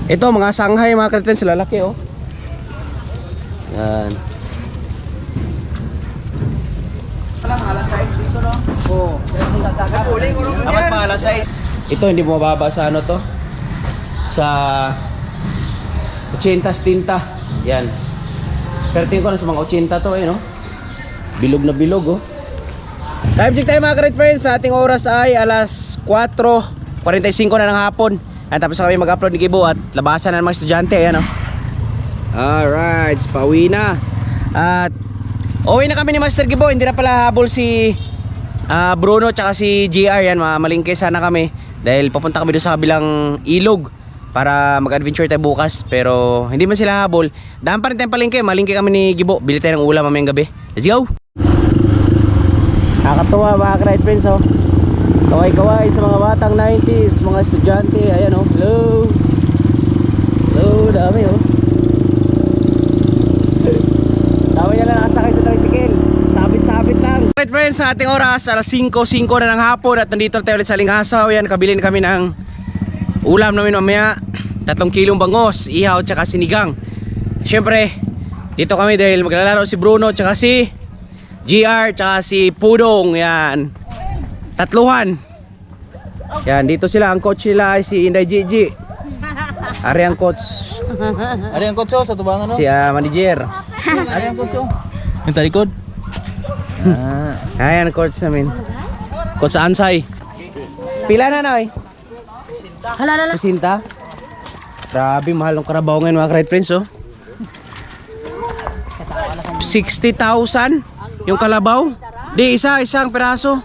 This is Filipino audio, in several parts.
Ito mga Shanghai mga ka-friends, lalaki oh. Yan. Alas 6 dito no? Oo. Dapat mga alas 6. Ito hindi bumababa sa ano to? Sa 80 tinta. Yan. Pero tingin ko na sa mga 80 to no? Bilog na bilog oh. Time check tayo mga ka-friends. Sa ating oras ay alas 4:45 na ng hapon. At tapos kami mag-upload ni Gibo at labasan na ng mga estudyante. Ayan oh. Alright, pauwi na. At uwi na kami ni Master Gibo. Hindi na pala habol si Bruno tsaka si GR. Yan, malingke sana kami dahil papunta kami doon sa kabilang ilog para mag-adventure tayo bukas. Pero hindi man sila habol. Daan pa rin tayong palingke. Malingke kami ni Gibo. Bili tayo ng ulam mamayang gabi. Let's go! Nakakatuwa mga ka-ride friends oh. Kaway-kaway sa mga batang 90s, mga estudyante. Ayan oh. Hello! Hello, dami oh. Dami na lang nakasakay sa tricycle. Sabit-sabit lang. Right friends, sa ating oras, alas 5:05 na ng hapon at nandito tayo ulit sa Lingasaw. Yan, kabilin kami ng ulam namin mamaya. 3 kilong bangos, ihaw, tsaka sinigang. Siyempre, dito kami dahil maglalaro si Bruno, tsaka si GR, tsaka si Pudong. Yan, tatluhan. Yan, dito sila. Ang coach nila ay si Inday Gigi. Ari ang coach. Ari ang kotso sa tubangan no? Si manager. Ari ang kotso. Yung talikod. Ayan, coach namin. Coach Ansay. Pila na Noy? Halala. Sinta. Grabe, mahal ng karabaw ngayon mga ka-ride friends oh. 60,000 yung kalabaw. Di, isang piraso.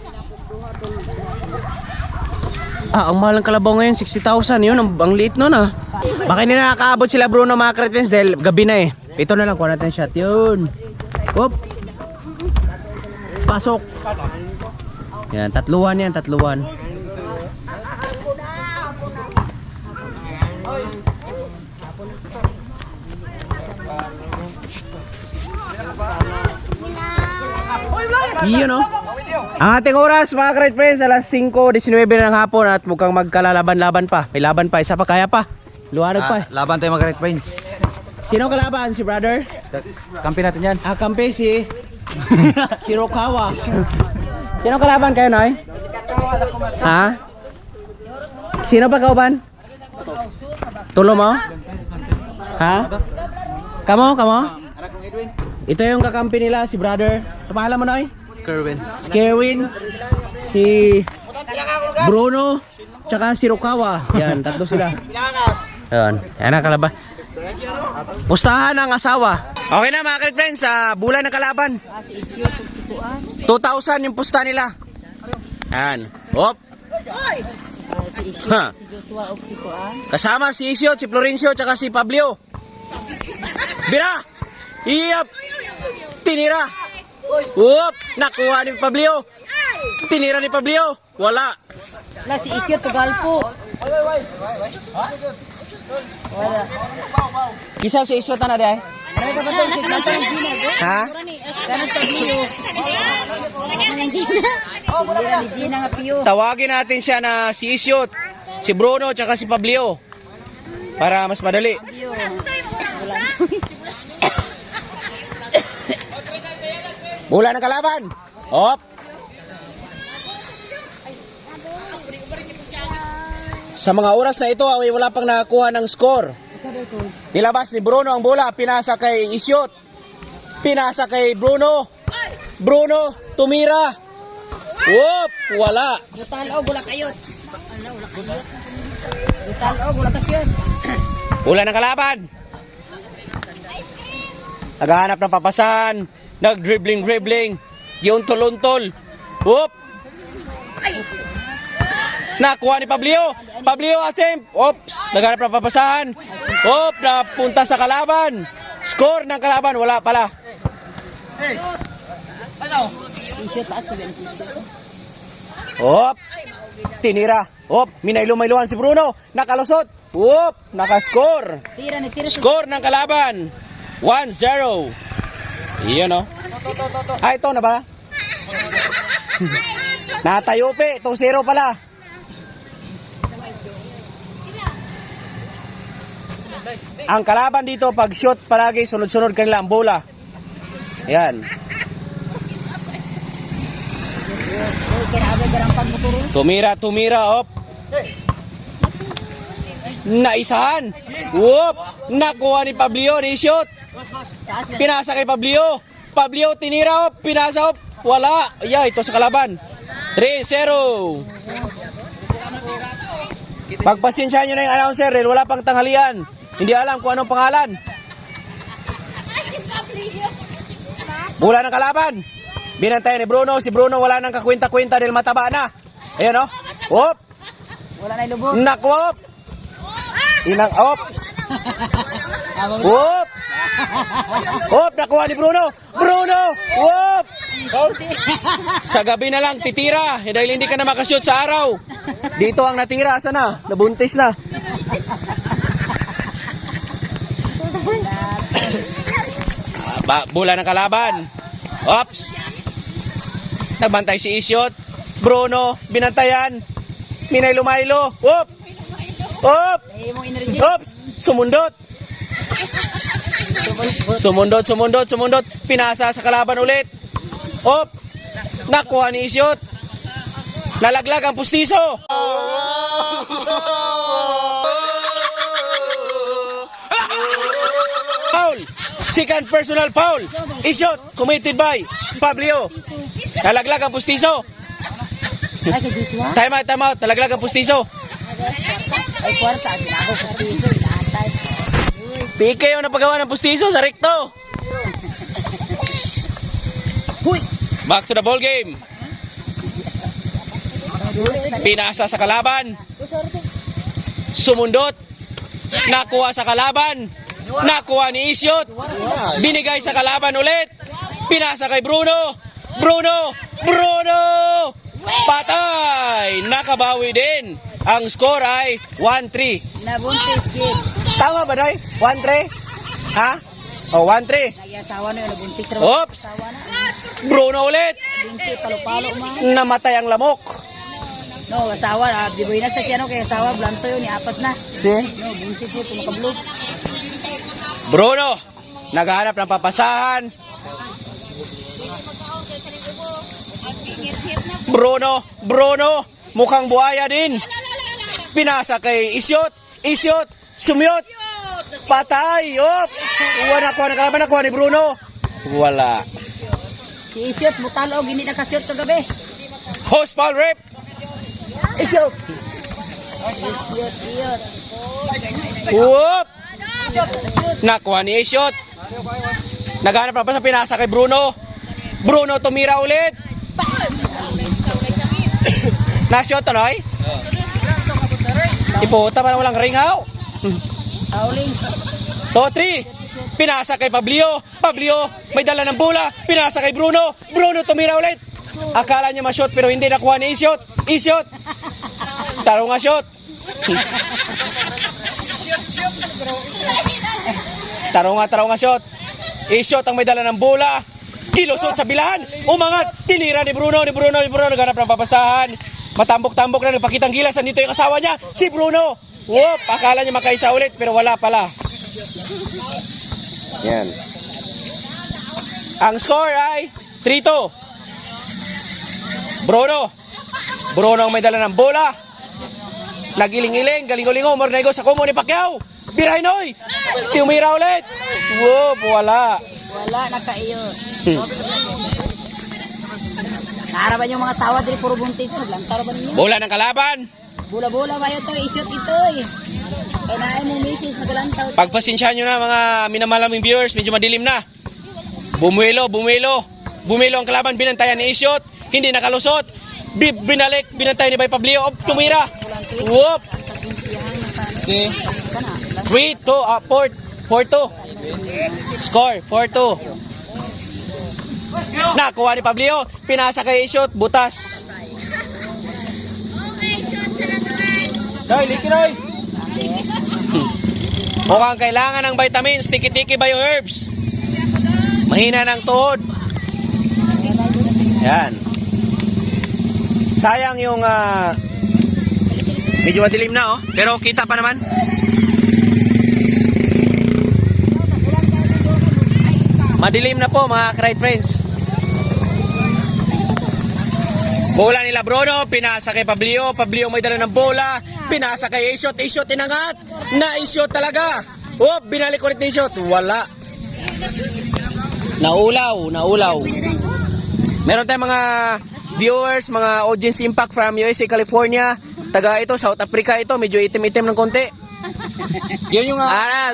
Ang mahal ng kalabaw ngayon, 60,000. Yun, ang liit nun ah. Baka hindi na nakakaabot sila Bruno mga ka-ride friends dahil gabi na eh. Ito na lang, kuha natin shot. Yun. Whoop. Pasok. Yan, tatluan yan, tatluan. Yun oh. Ang ating oras mga ka-ride friends, alas 5:19 na ng hapon at mukhang magkalalaban-laban pa. May laban pa, isa pa, kaya pa. Luwanag pa. Laban tayo mga friends. Sino kalaban? Si brother? Kampi natin yan. Kampi si Rokawa. Sino kalaban kayo, Noy? Ha? Sino pa kauban? Tulo mo? Ha? Kamo? Ito yung kakampi nila, si brother. Pangalan mo, Noy? Kerwin. Skerwin, si Bruno, tsaka si Rokawa. Yan, tatlo sila. Yan, yan ang kalaban. Pustahan ang asawa. Okay na mga ka-friends, bulan ng kalaban. 2,000 yung pusta nila. Yan. Hop. Si Joshua o si Kuan. Kasama si Isyot, si Florencio, tsaka si Pablio. Bira! Iyap! Tinira! Whoop! Nakuha ni Pablio! Tinira ni Pablio! Wala! La si Isyo Tugalpo. Wala. Kisa si Isyot na dahil? Ha? Kanan sa Pio. Kanan Gina. Gina nga Pio. Tawagin natin siya na si Isyot, si Bruno, tsaka si Pablio. Para mas madali. Bola ng kalaban. Hop. Sa mga oras na ito, ay wala pang nakakuha ng score. Nilabas ni Bruno ang bola, pinasa kay Isyot. Pinasa kay Bruno. Bruno, tumira. Whoop, wala. Butalo, bulak ayot. Butalo, bulak kasyon. Bola ng kalaban. Naghahanap ng papasan. Nag-dribbling. Giuntol-untol. Whoop. Nakuha ni Pablio. Pablio attempt. Oops. Naghanap ng papasahan. Oop. Napunta sa kalaban. Score ng kalaban. Wala pala. Isyo taas pa si Isyo. Oop. Tinira. Oop. Minaylo-mayluhan si Bruno. Nakalusot. Oop. Nakascore. Tira ni tira. Score ng kalaban. 1-0. Iyon o. Ito na ba? Natayo pe. 2-0 pala. Ang kalaban dito, pag shoot, palagi sunod-sunod kanila ang bola. Yan. Tumira, op. Naisahan. Whoop. Nakuha ni Pablio, ni-shoot. Pinasa kay Pablio. Pablio, tinira, op. Pinasa, op. Wala. Yeah, ito sa kalaban. 3-0. Pagpasensyahan nyo na yung announcer, dahil wala pang tanghalian. Hindi alam kung anong pangalan. Bola ng kalaban. Binantayan ni Bruno. Si Bruno wala nang kakwenta-kwenta dahil mataba na. Ayan o. Whoop. Wala na lubog. Nakwop. Inang ops. Whoop. Whoop. Nakuha ni Bruno. Bruno. Whoop. Sa gabi na lang titira. Dahil hindi ka na makashoot sa araw. Dito ang natira. Asa na? Nabuntis na. Bola ng kalaban. Ops. Nagbantay si Isyot. Bruno, binantayan. Minay Lumaylo. Whoop. Whoop. Ops. Sumundot. Sumundot. Pinasa sa kalaban ulit. Op. Nakuha ni Isyot. Nalaglag ang pustiso. Foul. Second personal foul. Isyot committed by Pablio. Nalaglag ang pustiso. Time out. Nalaglag ang pustiso. Ay, kwarta. Ako pustiso. PK yung napagawa ng pustiso sa rekto. Back to the ball game. Pinasa sa kalaban. Sumundot. Nakuha sa kalaban. Nakuha ni Isyot. Binigay sa kalaban ulit. Pinasa kay Bruno. Bruno. Patay. Nakabawi din. Ang score ay 1-3. Nabuntis kid. Tama ba, Day? 1-3? Ha? O, 1-3. Nag-asawa na yun. Nabuntis rin. Oops. Asawa na. Bruno ulit. Binti, palo-palo man. Namatay ang lamok. No, asawa. Di ba na sa siya no? Kaya asawa, blanto yun. Iapas na. Si? No, buntis yun. Tumakablo. Bruno. Naghahanap ng papasahan. Bruno. Mukhang buhaya din. Pinasa kay Isyot. Sumyot. Patay. Op. Nakuha ni Bruno. Wala. Si Isyot, mutalo. Hindi nakasyot kagabi. Host foul rep. Isyot. Isyot. Whoop. Nakuha ni Isyot. Naghanap pa sa pinasa kay Bruno. Bruno tumira ulit. Na-shot ano ay? Iputa pa na walang ringaw. Howling. To 3. Pinasa kay Pablio. May dala ng bola. Pinasa kay Bruno. Tumira ulit. Akala niya ma-shot pero hindi nakuha ni Isyot. Tarong nga shot. Tarong nga shot. Isyot ang may dala ng bola. Kilusot sa bilahan. Umangat. Tinira ni Bruno. Naghanap ng papasahan. Matambok-tambok na. Nagpakitang gilas. Nandito yung asawa niya. Si Bruno. Whoop. Akala niya makaisa ulit. Pero wala pala. Yan. Ang score ay 3-2. Bruno ang may dala ng bola. Nagiling-iling. Galing-galingo. Mornego sa kumo ni Pacquiao. Birahinoy. Tumira ulit. Whoop. Wala. Wala, nakaiyo. Naraban yung mga sawa diri puro buntis. Naglantaro ba ninyo? Bola ng kalaban. Bola-bola ba ito? Isyot ito eh. Kaya na ay mong misis naglantaw. Pagpasensyahan nyo na mga minamalaming viewers. Medyo madilim na. Bumuelo ang kalaban. Binantayan ni Isyot. Hindi nakalusot. Binalik. Binantayan ni Bay Pablio. Tumira. Whoop. Okay. 4-2. Score 4-2. Nakuha ni Pablio. Pinasa kay Isyot. Butas. Doy, Likinoy. Mukhang kailangan ng vitamins. Tiki-tiki bio-herbs. Mahina ng tuhod. Yan. Sayang yung medyo madilim na oh. Pero kita pa naman. Madilim na po mga ka-ride friends. Bola nila Bruno, pinasa kay Pablio. Pablio may dala ng bola, pinasa kay Ishot. Ishot inangat, na-ishot talaga. Oh, binalik ulit ni Ishot. Wala. Naulaw. Meron tayong mga viewers, mga audience impact from USA, California. Taga ito, South Africa ito, medyo itim-itim ng konti. Yan yung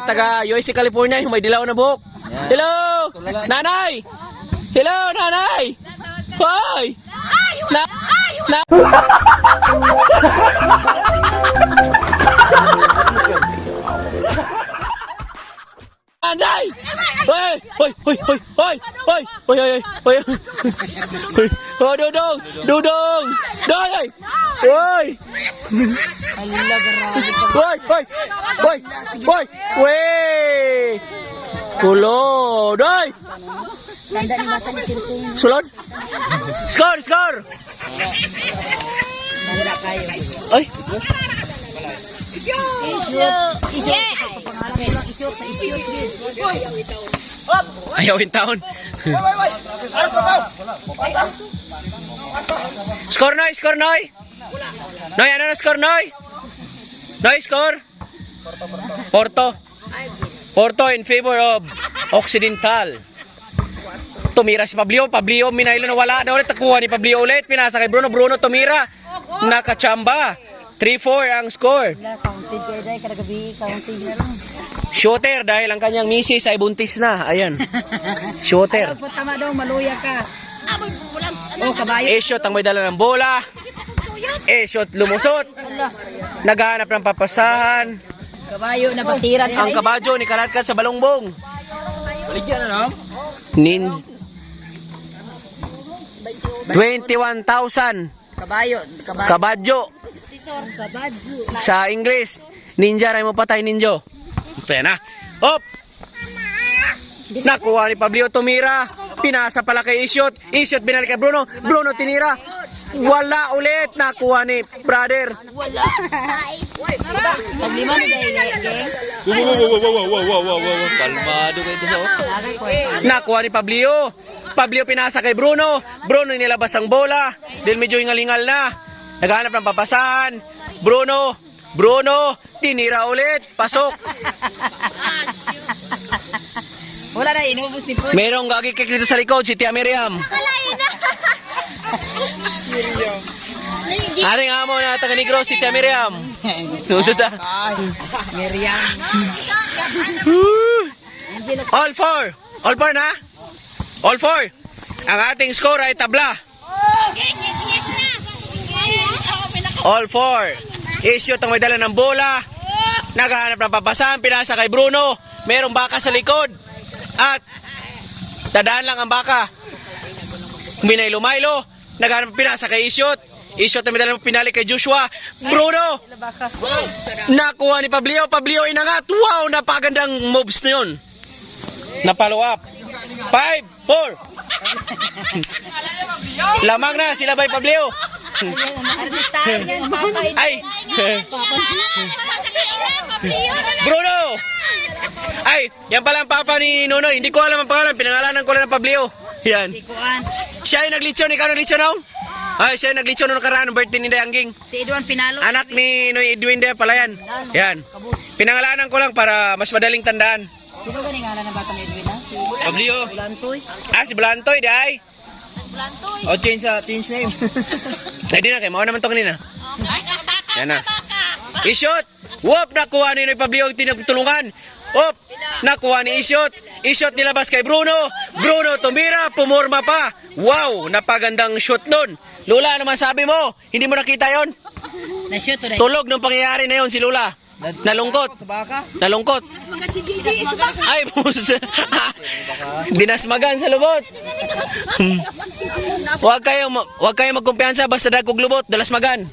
Taga USA, California, yung may dilaw na buhok. Hello! Nanay! Hello, nanay! Hoy! Nanay! Hoy! Oh, Dudong! Dudong! Doy! Hoy! Hoy! Wey! Kulo! Doy! Tanda ni mata ni Kirsun. Sulod! Score! Tanda kayo. Ay! Isu. Pangalan nila isu. Ayaw in town. Score Noy! Noy, ano na score Noy? Noy, score? Porto in favor of Occidental. Tumira si Pablio, minaylo na wala na ulit, nakuha ni Pablio ulit, pinasa kay Bruno, tumira, nakachamba. 3-4 ang score. Counted kayo dahil kadagabi, counted na lang. Shooter dahil ang kanyang misis ay buntis na. Ayan. Shooter. Ayaw po tama daw, maluya ka. Oh, kabayo. Eshot ang may dala ng bola. Eshot lumusot. Naghahanap ng papasahan. Kabayo na patiran. Ang kabadyo ni Kalatkat sa balongbong. Baligyan na, no? 21,000 Kabayo. kabadyo. Kabadyo. Sa English, ninja ray mo patay ninjo. Ito na. Hop! Nakuha ni Pablio, tumira. Pinasa pala kay Ishot. Ishot binalik kay Bruno. Bruno tinira. Wala ulit. Nakuha ni brother. Wala. Paglima ni geng. Kalmado kayo sa Nakuha ni Pablio. Pablio pinasa kay Bruno. Bruno nilabas ang bola. Dahil medyo ingal-ingal na. Naghanap ng papasahan. Bruno, tinira ulit. Pasok. Wala na, inubos ni Poy. Merong gagikik dito sa likod, si Tia Miriam. Aring amo na taga Negros, si Tia Miriam. Tututa. Miriam. All four na? All four. Ang ating score ay tabla. All four. Ishot ang may dala ng bola. Naghahanap ng papasahan. Pinasa kay Bruno. Merong baka sa likod. At tadaan lang ang baka. Minaylo-maylo. Naghahanap pinasa kay Ishot. Ishot ang may dala ng pinali kay Joshua. Bruno. Nakuha ni Pablio. Pablio inangat. Wow, napakagandang moves na yun. Napalo up. 5-4. Lamang na sila by Pablio. Ay! Bruno! Ay, yan pala ang papa ni Nonoy. Hindi ko alam ang pangalan. Pinangalanan ko lang ng Pablio. Yan. Siya ay naglitsyon. Ikaw naglitsyon ako? Ay, siya ay naglitsyon nung nakaraan ng birthday ni Dayangging. Si Edwin Pinalo. Anak ni Noy Edwin Day pala yan. Yan. Pinangalanan ko lang para mas madaling tandaan. Sino ganing ngalan ng bata ni Edwin ha? Si Pablio. Bulantoy. Si Blantoy, day. O, change name. Ay, di na kayo. Mao naman to kanina. Yan na. Ishot! Whoop! Nakuha ni Pablio ang tinutulungan. Whoop! Nakuha ni Ishot. Ishot nilabas kay Bruno. Bruno tumira. Pumorma pa. Wow! Napagandang shot nun. Lula, ano masabi mo? Hindi mo nakita yon? Na-shoot to Tulog nung pangyayari na yon si Lula. Nalungkot. Nalungkot. Ay, pusa. Dinasmagan sa lubot. Huwag kayo magkumpiyansa basta dagkog lubot, dalasmagan.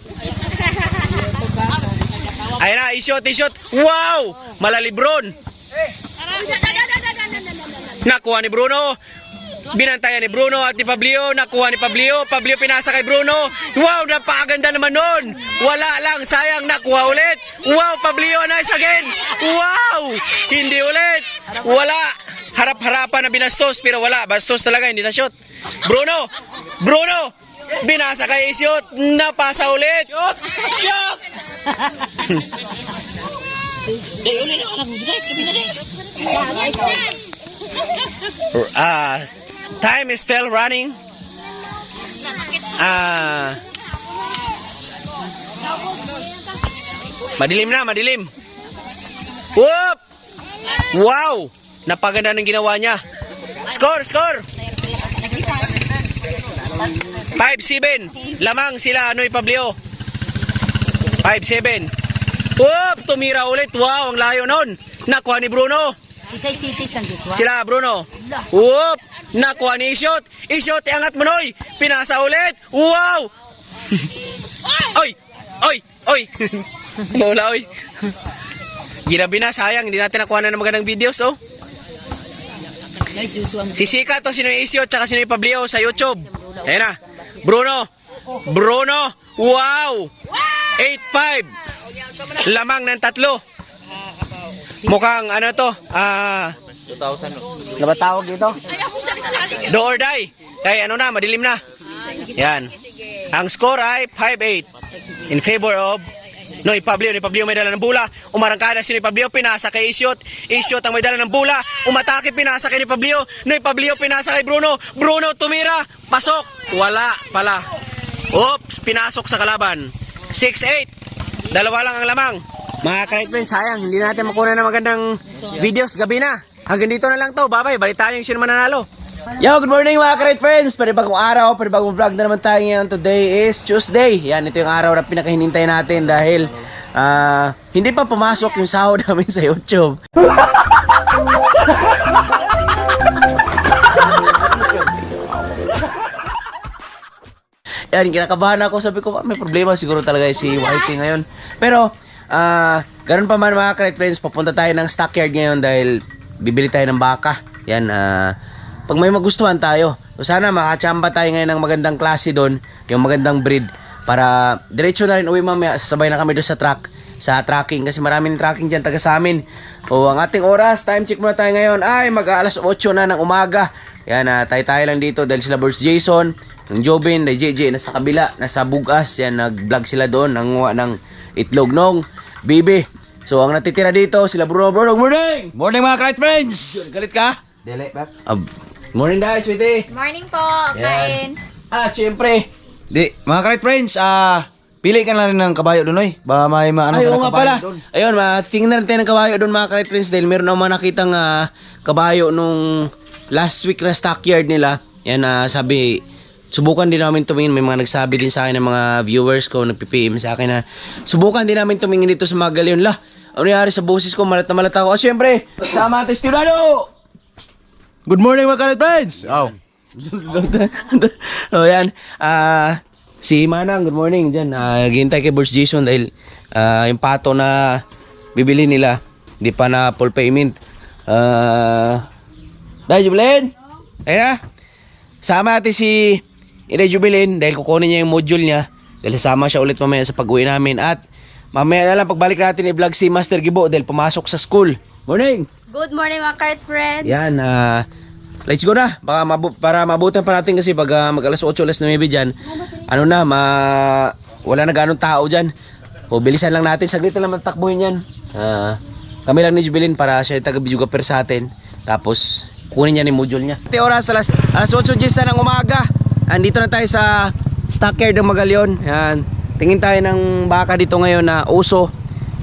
Ayun na, ishot. Wow! Malalibron. Nakuha ni Bruno. Binantayan ni Bruno at ni Pablio. Nakuha ni Pablio. Pablio pinasa kay Bruno. Wow, napakaganda naman nun. Wala lang, sayang, nakuha ulit. Wow, Pablio, nice again. Wow! Hindi ulit. Wala. harap-harapan na binastos pero wala, bastos talaga, hindi na shoot. Bruno! Bruno! Binasa kay shoot, napasa ulit. Shoot! Time is still running. Madilim na, madilim. Whoop! Wow! Napaganda ng ginawa niya. Score, score! 5-7. Lamang sila Noy Pablio. 5-7. Whoop! Tumira ulit. Wow, ang layo nun. Nakuha ni Bruno. Isay City sa Giswa. Sila Bruno. Whoop! Nakuha ni Ishot. Ishot, iangat mo Noy. Pinasa ulit. Wow! Oy! Oy! Oy! Lola, oy. Ginabi na, sayang. Hindi natin nakuha na ng magandang videos, oh. Sisika to sino yung Ishot tsaka sino yung Pablio sa YouTube. Ayan na. Bruno. Bruno. Wow! 8-5. Lamang ng 3. Mukhang ano to? 2,000. Ano ba tawag dito? Do or die. Kaya ano na, madilim na. Yan. Ang score ay 5-8 in favor of Noy Pablio. Noy Pablio may dala ng bola. Umarangkada si Noy Pablio, pinasa kay Ishot. Ishot ang may dala ng bola. Umatake, pinasa kay Noy Pablio. Noy Pablio, pinasa kay Bruno. Bruno tumira. Pasok. Wala pala. Oops, pinasok sa kalaban. 6-8. Dalawa lang ang lamang. Mga ka-right friends, sayang. Hindi natin makuha ng magandang videos. Gabi na. Hanggang dito na lang to. Bye-bye. Balik tayo yung sino mananalo. Yo, good morning mga ka-right friends. Panibagong araw, panibagong vlog na naman tayo ngayon. Today is Tuesday. Yan, ito yung araw na pinakahinintay natin dahil hindi pa pumasok yung sahod namin sa YouTube. Yan, kinakabahan ako. Sabi ko, may problema siguro talaga si Whitey ngayon. Pero, ganun pa man mga ka-right friends, papunta tayo ng stockyard ngayon dahil bibili tayo ng baka. Yan, pag may magustuhan tayo. So sana makachamba tayo ngayon ng magandang klase doon, yung magandang breed. Para diretso na rin uwi mamaya, sasabay na kami doon sa truck, sa tracking. Kasi maraming tracking dyan taga sa amin. O ang ating oras, time check muna tayo ngayon, ay mag-aalas 8 na ng umaga. Yan, tayo lang dito dahil sila Boss Jason, ng Jobin, ng JJ, nasa kabila, nasa Bugas. Yan, nag-vlog sila doon, nanguha ng itlog nung bibi. So ang natitira dito, sila Bruno. Good morning! Morning mga ka-right friends! Galit ka? Dele, Bab. Morning guys, sweetie. Morning po, kain. Siyempre. Di, mga ka-right friends, pili ka na rin ng kabayo doon, oy. Ba may maano Ay, ka oo ng nga kabayo pala. doon. Ayun, tingnan natin ng kabayo doon mga ka-right friends dahil meron naman nakitang kabayo nung last week na stockyard nila. Yan, sabi, subukan din namin tumingin. May mga nagsabi din sa akin ng mga viewers ko, nagpipm sa akin na subukan din namin tumingin dito sa mga galyon. Ano nangyari sa boses ko? Malat na malat ako. Siyempre, sama natin Estirado! Good morning mga ka-right friends! Oh. So yan, si Manang, good morning dyan. Naghihintay kay Boss Jason dahil yung pato na bibili nila, di pa na full payment. Dahil Jubilin, ayun na. Sama natin si Ina Jubilin dahil kukunin niya yung module niya. Dahil sama siya ulit mamaya sa pag-uwi namin. At mamaya na lang pagbalik natin i-vlog si Master Gibo dahil pumasok sa school. Morning! Good morning mga ka-right friends. Yan, let's go na. Baka para mabutan pa natin kasi pag mag-alas 8, alas 9 dyan, ano na, wala na ganong tao dyan. O, bilisan lang natin. Saglit na lang matakbuhin yan. Kami lang ni Jubilin para siya taga-videographer sa atin. Tapos, kunin niya ni module niya. Ito oras, alas 8 na ng umaga. Andito na tayo sa stockyard ng Magalyon. Yan. Tingin tayo ng baka dito ngayon na uso.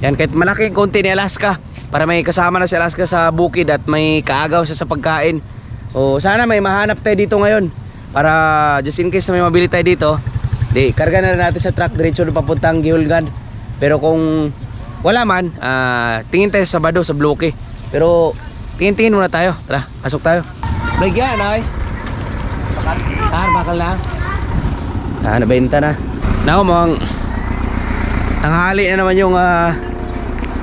Yan, kahit malaking konti ni Alaska. Para may kasama na si Alaska sa bukid at may kaagaw siya sa pagkain. O sana may mahanap tayo dito ngayon. Para just in case na may mabili tayo dito, di karga na rin natin sa truck diretso na papuntang Gihulgan. Pero kung wala man, tingin tayo sa Sabado sa Bloke. Pero tingin muna tayo. Tara, pasok tayo. Bagyan, ay. Bakal lang. Nabenta na. Now, mga tanghali na naman yung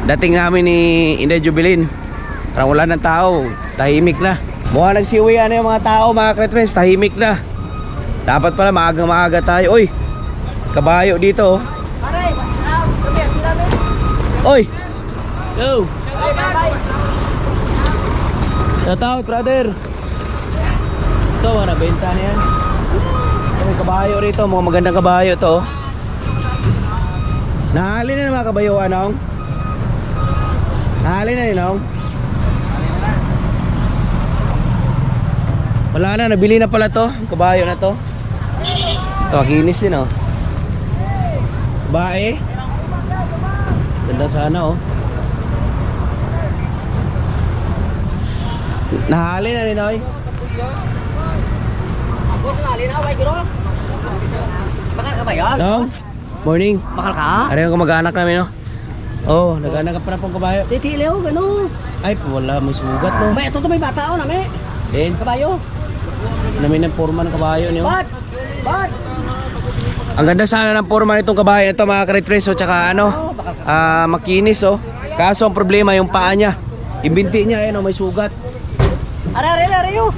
dating namin ni Inday Jubilin. Parang wala ng tao, tahimik na. Mukha nagsiuwian na yung mga tao, mga ka-friends, tahimik na. Dapat pala maaga tayo. Oy, kabayo dito. Oy, go. Shout out, brother. Ito, mga nabenta na yan. Ito, may kabayo rito. Mga magandang kabayo to. Nahali na mga kabayo, anong? Nahali na yun, wala na, nabili na pala to. Yung kabayo na to. Ito, kinis din, oh. Bae. Ganda sana, oh. Nahali na rin, oy. Bakal ka ba yun? No? Morning. Bakal ka? Ari yung kamag-anak namin, no? Oh, nag-anak ka pa na pong kabayo. Titili o, gano'n. Ay, wala, may sugat, no? May ito to may bata o nami. Din, Kabayo. namin ang forma ng kabayo niyo. Bad! Bad! Ang ganda sana ng forma nitong kabayo ito, mga ka-Red Friends, oh, tsaka ano, makinis, oh. Kaso ang problema yung paa niya. Yung binti niya, ayun, oh, may sugat. Are yun.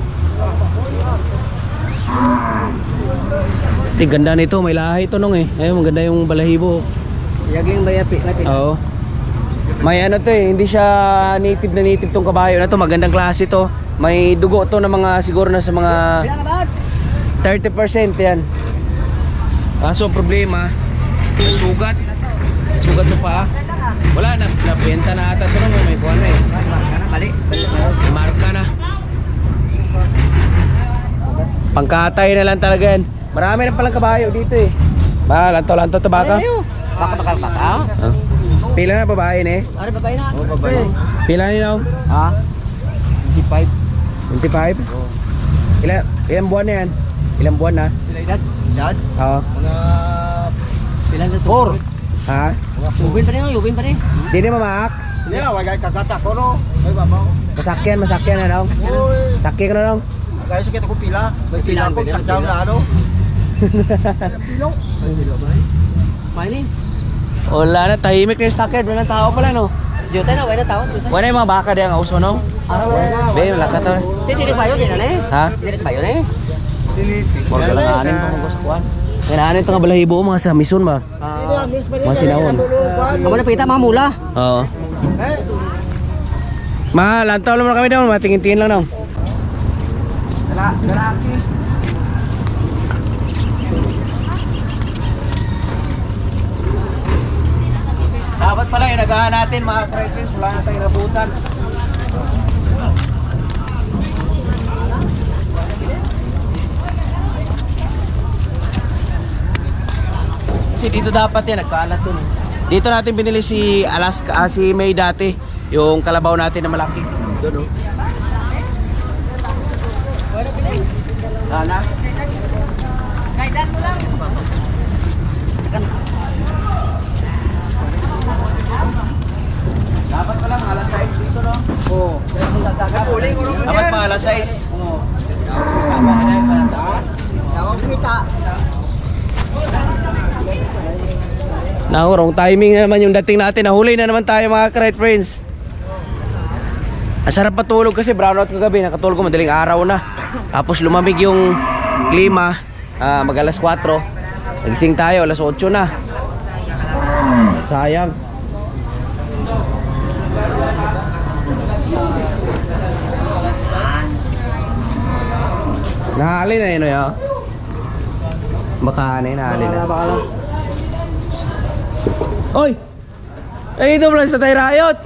Ganda nito, may lahi ito nung eh. Ayun, maganda yung balahibo. Yaging bayapi natin. Oo. May ano to eh, hindi siya native na native tong kabayo na to, magandang klase to. May dugo to na mga siguro na sa mga Bilang ka bad? 30% yan. Kaso ang problema, may sugat. May sugat to pa. Wala na, nabenta na ata ito nung may kuwan na eh. Mali. May marka na. Pangkatay na lang talaga yan. Marami na palang kabayo dito eh. Lanto to baka. Baka bakal baka? Oh. Pila na babae eh. Are babae na. Oh, babae. Pila nila? Ha? 25? Ilang buwan na yan? Ilang buwan na? Pila edad? Edad? Oo. Mga Pila na to? 4. Ha? Yubin pa rin o, yubin pa rin. Di na mamaak? Yeah, wagay kagacha ko no. Ay babaw. Masakyan na daw. Oy, Sakyan ka na daw. kaya sa kita ko pila. May pila ko sa down na ano. Mainin. Wala na, tahimik na yung stockyard. Walang tao pala no. Diyo tayo na, wala tao. Wala yung mga baka diyan ang uso no? Araw. Be, wala ka to. Titirik ba yun? Di na na eh. Ha? Titirik ba yun eh? Huwag ka lang anin pa kung gusto kuhan. Kailangan ito nga balahibo mga sa mison ba? Mga sinawon. Ako na pita, mga mula. Oo. Lantaw lang kami daw, matingin-tingin lang daw. Lalaki. Dapat pala inagahan natin mga friends, wala na tayong nabutan. Kasi dito dapat yan, nagkaalat dun. Dito natin binili si Alaska, si May dati, yung kalabaw natin na malaki. Doon oh. Sana. Kaidan mo lang. Dapat pala mga alas 6 dito no? Oo. Dapat mga alas 6. Oo. Naku, wrong timing na naman yung dating natin. Nahuli na naman tayo mga ka-Red Friends. Ang sarap patulog kasi brownout kagabi. Nakatulog ko madaling araw na. Tapos lumamig yung klima. Mag alas 4. Nagising tayo, alas 8 na. Sayang. Nahali na yun o baka na yun, nahali na. Oy! Eh, ito pala sa Tay Riot!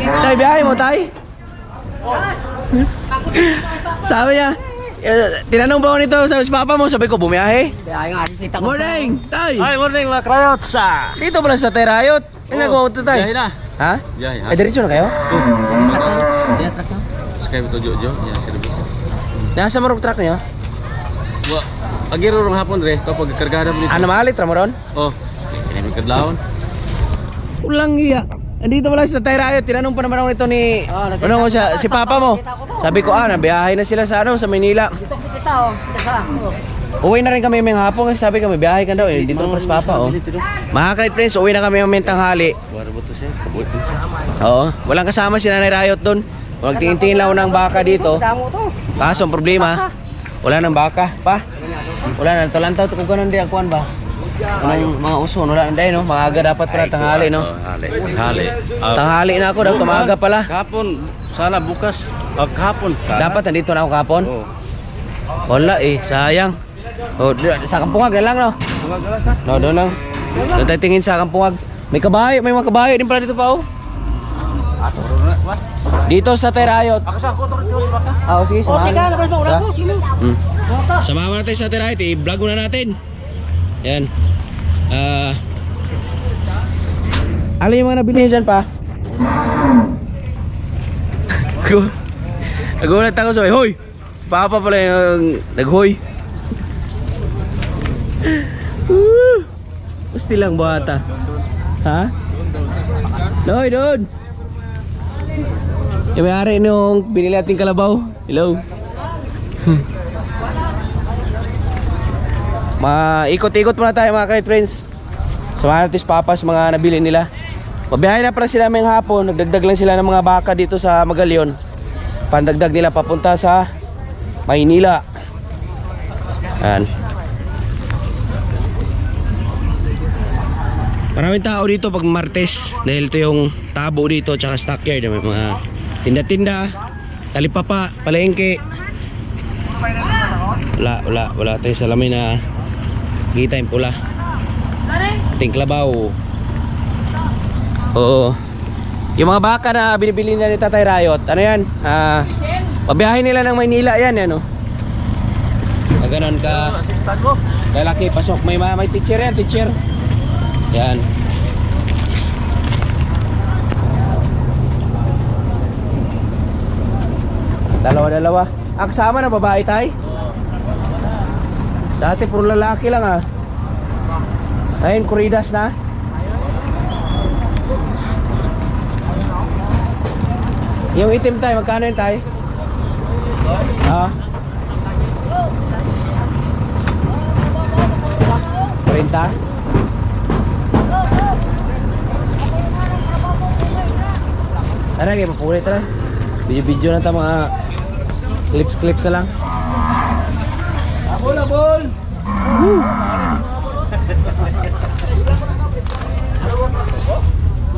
Tay, biyahe mo, Tay? Sabi niya, tinanong ba ako nito sa papa mo? Sabi ko, bumiyahe. Kaya nga, kita ko. Morning, Tay! Ay, morning mga krayot sa. Dito pala sa Tay Riot. Ano nagawa ito, Tay? Biyahe na. Ha? Biyahe ha. Ay, diretso na kayo? Diatrak na. Sakay mo to Jojo. Ya, service. Nasa marong truck niyo? Wa, agiro rong hapon re, to pagkargada mo dito. Ano malit, Ramoron? Oh, kini mi kadlawon. Ulang iya. Andito pala sa Tay Riot. Tinanong pa naman ako nito ni... Ano ko siya? Si papa mo. Sabi ko, nabiyahe na sila sa sa Manila. Dito ko kita oh. Kita ka. Uwi na rin kami may hapon kasi sabi kami biyahe ka daw eh. Dito na sa papa oh. Mga ka-Red Friends, uwi na kami may tanghali. Wala mo to siya. Kabuot mo. Oo. Walang kasama si Nanay Riot doon. Walang tingin-tingin lang ng baka dito. Damo to. Kaso ang problema, wala nang baka pa. Wala na. Talantaw ito kung ganun di akuan ba? Anong mga uso, no? Hindi, no? Maaga dapat pala tanghali, no? Hali. Tanghali na ako, daw tumaga pala. Kahapon, sana bukas. Kahapon. Dapat nandito na ako kapon. Oo. Wala eh, sayang. Oh, sa Kampungag na lang, no? No, doon lang. Doon tayo tingin sa Kampungag. May kabayo, may mga kabayo din pala dito pa, oh. Dito sa Terayot. Ako sa kotor ko sa baka. Ah, oh, sige, O, samahan. teka, labas mo. Wala ko. Sino? Samahan natin sa Terayot, i-vlog muna natin. Yan. Ano yung mga nabili dyan pa? Nagulat ako sa hoy! Papa pala yung naghoy. Gusti lang bata. Ha? Noy, doon! Yung may-ari nung binili nating kalabaw. Hello. Ikot-ikot muna tayo mga kait friends. Samahan natin si Papas mga nabili nila. Mabiyahe na pala sila may hapon. Nagdagdag lang sila ng mga baka dito sa Magalion. Pandagdag nila papunta sa Maynila. Ayan. Maraming tao dito pag Martes. Dahil ito yung tabo dito tsaka stockyard. May mga tinda-tinda, talipapa, palengke. Wala tayo salamin na kita yung pula. Tingklabaw. Oo. Yung mga baka na binibili nila ni Tatay Rayot, ano yan? Pabiyahin nila ng Maynila yan, ano? Ganon ka. Lalaki, pasok. May teacher yan, teacher. Yan. Dalawa-dalawa. Kasama na babae tay? Dati puro lalaki lang ah. Ayun, kuridas na. Yung itim tay, magkano yun tay? Ah. 40? Ano kayo, mapulit na. Video-video na ito mga clips na lang. Abol!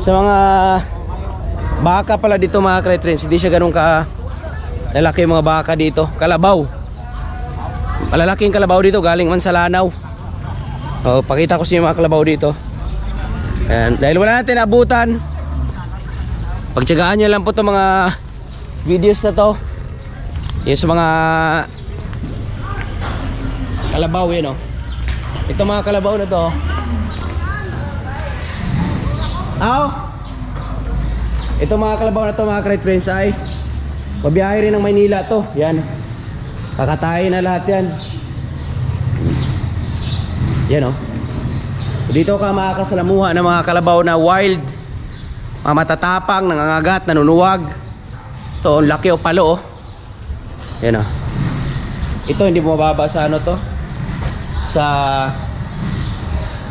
Sa mga baka pala dito mga kretrins, hindi siya ganun ka lalaki yung mga baka dito. Kalabaw. Malalaking kalabaw dito, galing man sa Lanao. Pakita ko sa inyo mga kalabaw dito. Ayan. Dahil wala natin abutan, pagtsagaan nyo lang po itong mga videos na to. Yung sa mga kalabaw yun oh. Ito mga kalabaw na to. Ito mga kalabaw na to mga great friends ay mabiyahe rin ng Maynila to. Yan. Kakatayin na lahat yan. Yan oh. Dito ka makakasalamuha ng mga kalabaw na wild, mga matatapang, nangangagat, nanunuwag. Ito, ang laki o palo oh. Yan oh. Ito hindi bumababa sa ano to, sa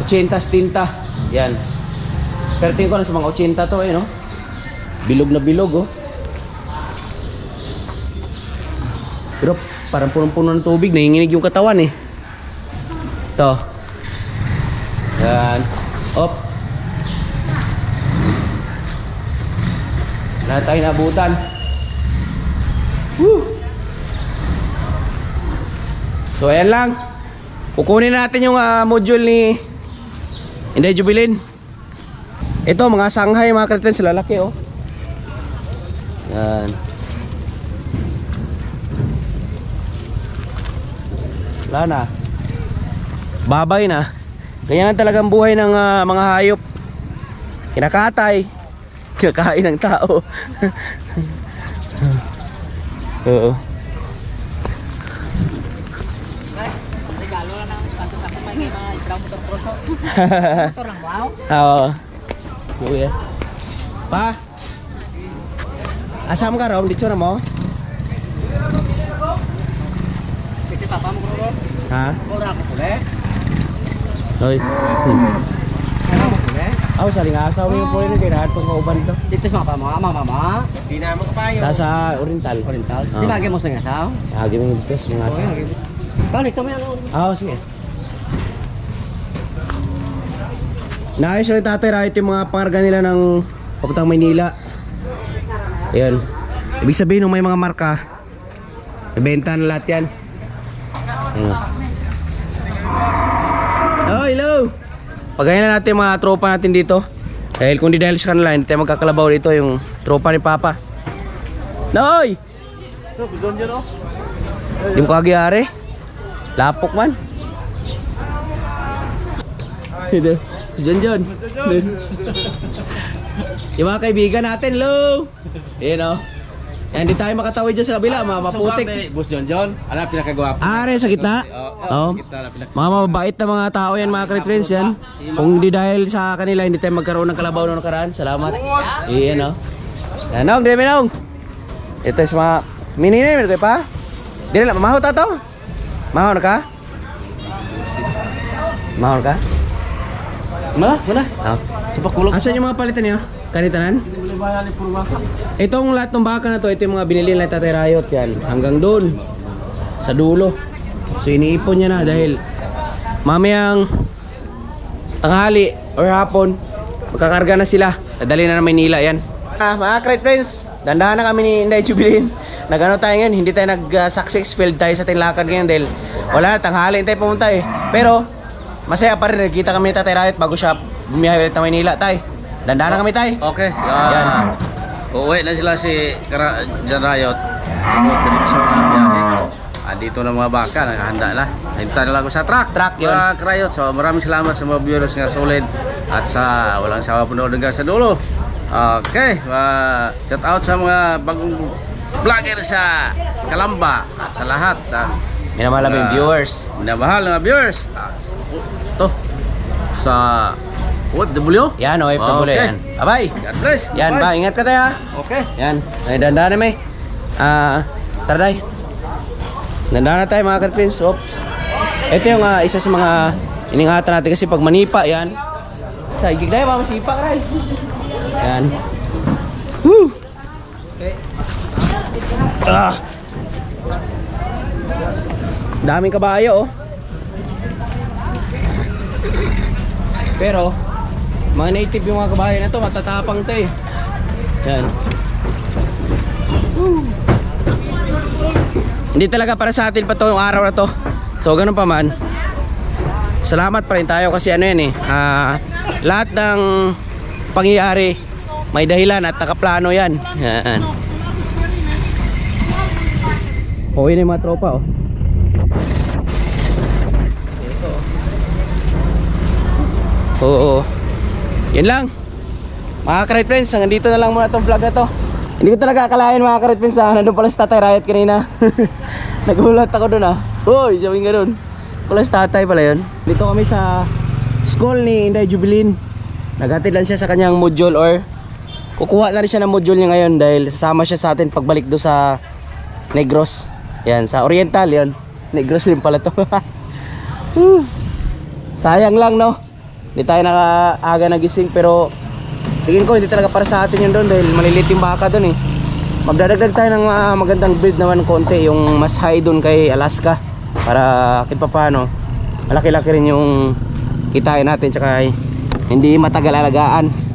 80 tinta. Yan. Pero tingin ko na sa mga 80 to no. Bilog na bilog oh. Pero parang punong-puno ng tubig, nanginginig yung katawan eh. Ito. Yan. Op. Lahat tayo nabutan. Woo! So ayan lang. Kukunin natin yung module ni Inday Jubilin. Ito mga Shanghai mga kretin sa lalaki oh. Yan. Wala na. Babay na. Ganyan talagang buhay ng mga hayop. Kinakatay. Kinakain ng tao. Oo. Regalo lang ng kanto sa kumay kay mga itraw motor proso. Motor lang, wow. Oo. Kuya. Pa. Asam ka ron dito na mo? Kasi papa mo ko ron. Ha? Ora ko pula. Hoy. Ano mo pula? Aw saling asaw ni po rin kay nahat tong kauban to. Dito sa papa mo, mama. Di na mo kapayo. Sa Oriental. Oriental. Di ba mo sa ngasaw? Agi mo dito sa mga asaw. Kani kami ano? Ah, sige. Naayos na rin Tatay Riot yung mga pangarga nila ng papuntang Maynila. Ayan. Ibig sabihin nung may mga marka, ibenta na lahat yan. Ayan. Oh, hello! Pagayin na natin yung mga tropa natin dito. Dahil kung di dahil sa kanila, hindi tayo magkakalabaw dito yung tropa ni Papa. Noy! Ito, bidon dyan oh. Di mo kagiyari. Lapok man. Ito. John. Yung mga kaibigan natin, hello! Ayan o. Yan, di tayo makatawid dyan sa kabila, maputik. Boss John. Ano pinakagwapo? Are, sa gitna? Oo. Mga mababait na mga tao yan, mga Crit friends yan. Kung di dahil sa kanila, hindi tayo magkaroon ng kalabaw na nakaraan. Salamat. Iyan o. Yan o, hindi minong. Ito sa mga mininin, kayo pa? Di na lang, mamahot ato? Mahon ka? Mahon ka? Mana? Oh. Asan yung mga palitan niyo? Kanitanan? Itong lahat ng baka na to, ito yung mga binili na Tatay Riot yan. Hanggang doon. Sa dulo. So iniipon niya na dahil mamayang tanghali or hapon, magkakarga na sila. Dadali na Maynila yan. Mga Crit friends, dandahan na kami ni Inday Jubilin. Nagano tayo ngayon, hindi tayo nag-success field tayo sa tinlakan ngayon dahil wala na, tanghali tayo pumunta eh. Pero masaya pa rin, nagkita kami ni Tatay Riot bago siya bumiyahe ulit na Maynila tay. Dandahan na kami tay. Okay. Yan. Uuwi na sila si John Riot. Direksyon na biyahe. Dito na mga baka, nakahanda na. Hintay na lang ako sa truck. Truck yun. Riot. So maraming salamat sa mga viewers nga solid at sa walang sawa punood hanggang sa dulo. Okay. Shout out sa mga bagong vlogger sa Kalamba at sa lahat. Minamahal namin viewers. Minamahal ng viewers. Ito sa OFW. Yan o, OFW yan. Bye-bye. God bless. Yan ba, ingat ka tayo ha. Okay. Yan, ay dandahan na may. Tara day. Dandahan na tayo mga Crit friends. Oops. Ito yung isa sa mga iningatan natin kasi pag manipa yan. Sa igig na yung mamasipa ka rin. Yan. Woo! Daming kabayo oh. Pero mga native yung mga kabayo na to, matatapang to eh. Yan. Woo! Hindi talaga para sa atin pa to yung araw na to. So ganun pa man, salamat pa rin tayo kasi ano yan eh, lahat ng pangyayari may dahilan at nakaplano yan. Yan. Okay na yung mga tropa oh. Oo. Yan lang. Mga Crit friends, hanggang dito na lang muna itong vlog na to. Hindi ko talaga akalain mga Crit friends na nandun pala si Tatay Riot kanina. Nagulat ako dun ah. Uy, sabihin ka dun. Pala si Tatay pala yun. Dito kami sa school ni Inday Jubilin. Naghatid lang siya sa kanyang module or kukuha na rin siya ng module niya ngayon dahil sasama siya sa atin pagbalik do sa Negros. Yan, sa Oriental yun. Negros rin pala to. Sayang lang no. Hindi tayo nakaaga nagising pero tingin ko hindi talaga para sa atin yun doon dahil malilit yung baka doon eh. Magdadagdag tayo ng magandang breed naman konti, yung mas high doon kay Alaska para kahit pa paano malaki-laki rin yung kitain natin tsaka hindi matagal alagaan.